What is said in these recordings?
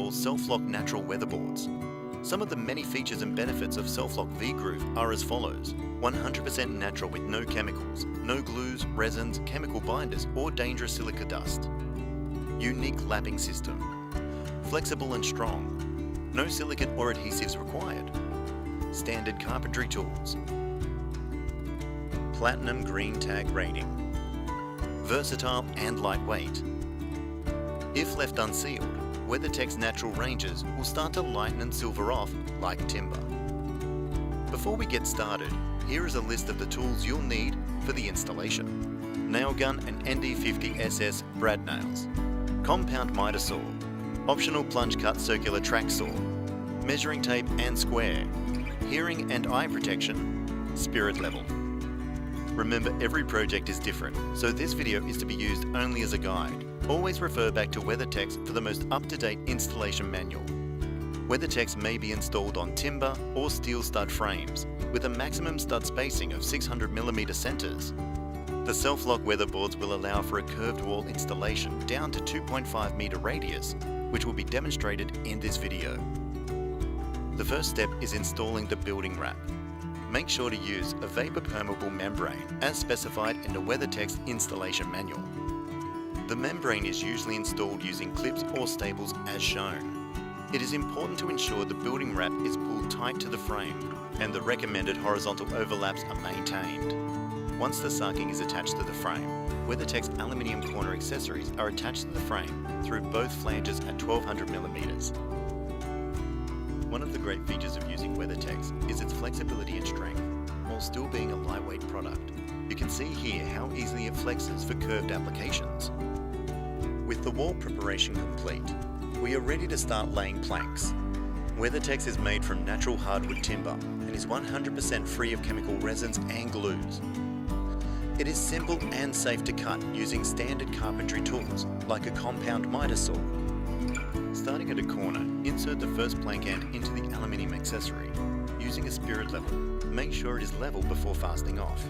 install Selflok natural weatherboards. Some of the many features and benefits of Selflok Vgroove are as follows: 100% natural with no chemicals, no glues, resins, chemical binders or dangerous silica dust. Unique lapping system. Flexible and strong. No silicate or adhesives required. Standard carpentry tools. Platinum GreenTag rating. Versatile and lightweight. If left unsealed, Weathertex natural ranges will start to lighten and silver off like timber. Before we get started, here is a list of the tools you'll need for the installation. Nail gun and ND50 SS brad nails. Compound miter saw. Optional plunge cut circular track saw. Measuring tape and square. Hearing and eye protection. Spirit level. Remember, every project is different, so this video is to be used only as a guide. Always refer back to Weathertex for the most up-to-date installation manual. Weathertex may be installed on timber or steel stud frames, with a maximum stud spacing of 600mm centers. The Selflok weatherboards will allow for a curved wall installation down to 2.5 meter radius, which will be demonstrated in this video. The first step is installing the building wrap. Make sure to use a vapor permeable membrane as specified in the Weathertex installation manual. The membrane is usually installed using clips or staples as shown. It is important to ensure the building wrap is pulled tight to the frame and the recommended horizontal overlaps are maintained. Once the sarking is attached to the frame, Weathertex aluminium corner accessories are attached to the frame through both flanges at 1200mm. One of the great features of using Weathertex is its flexibility and strength, while still being a lightweight product. You can see here how easily it flexes for curved applications. With the wall preparation complete, we are ready to start laying planks. Weathertex is made from natural hardwood timber and is 100% free of chemical resins and glues. It is simple and safe to cut using standard carpentry tools like a compound miter saw. Starting at a corner, insert the first plank end into the aluminium accessory. Using a spirit level, make sure it is level before fastening off.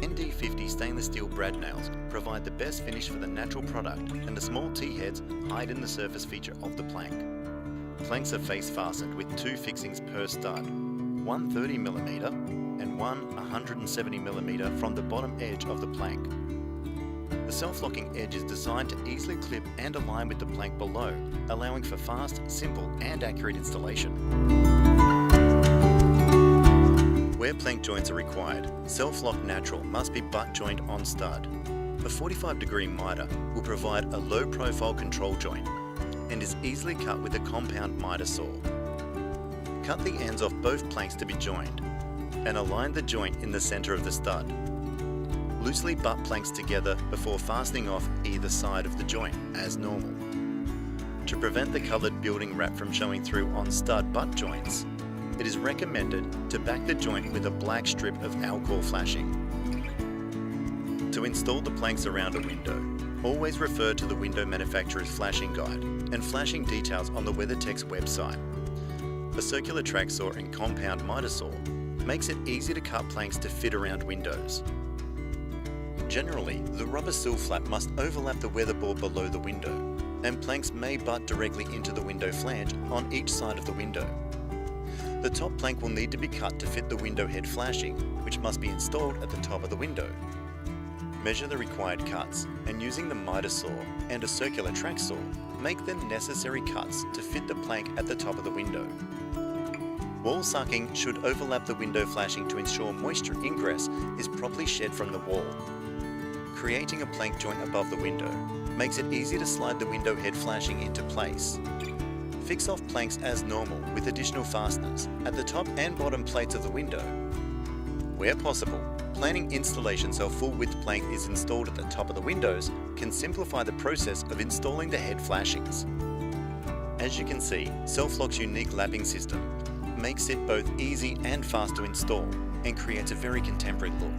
ND50 stainless steel brad nails provide the best finish for the natural product, and the small T-heads hide in the surface feature of the plank. Planks are face fastened with 2 fixings per stud, one 30mm and one 170mm from the bottom edge of the plank. The self-locking edge is designed to easily clip and align with the plank below, allowing for fast, simple and accurate installation. Where plank joints are required, Selflok Natural must be butt joint on stud. A 45-degree miter will provide a low-profile control joint and is easily cut with a compound miter saw. Cut the ends off both planks to be joined and align the joint in the center of the stud. Loosely butt planks together before fastening off either side of the joint as normal. To prevent the coloured building wrap from showing through on stud butt joints, it is recommended to back the joint with a black strip of alcohol flashing. To install the planks around a window, always refer to the window manufacturer's flashing guide and flashing details on the Weathertex website. A circular track saw and compound miter saw makes it easy to cut planks to fit around windows. Generally, the rubber sill flap must overlap the weatherboard below the window, and planks may butt directly into the window flange on each side of the window. The top plank will need to be cut to fit the window head flashing, which must be installed at the top of the window. Measure the required cuts, and using the miter saw and a circular track saw, make the necessary cuts to fit the plank at the top of the window. Wall sarking should overlap the window flashing to ensure moisture ingress is properly shed from the wall. Creating a plank joint above the window makes it easy to slide the window head flashing into place. Fix off planks as normal with additional fasteners at the top and bottom plates of the window. Where possible, planning installation so a full width plank is installed at the top of the windows can simplify the process of installing the head flashings. As you can see, Selflok's unique lapping system makes it both easy and fast to install and creates a very contemporary look.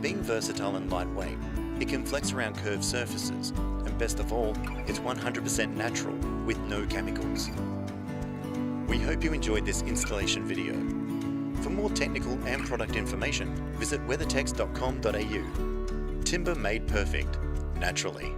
Being versatile and lightweight, it can flex around curved surfaces, and best of all, it's 100% natural with no chemicals. We hope you enjoyed this installation video. For more technical and product information, visit weathertex.com.au. Timber made perfect, naturally.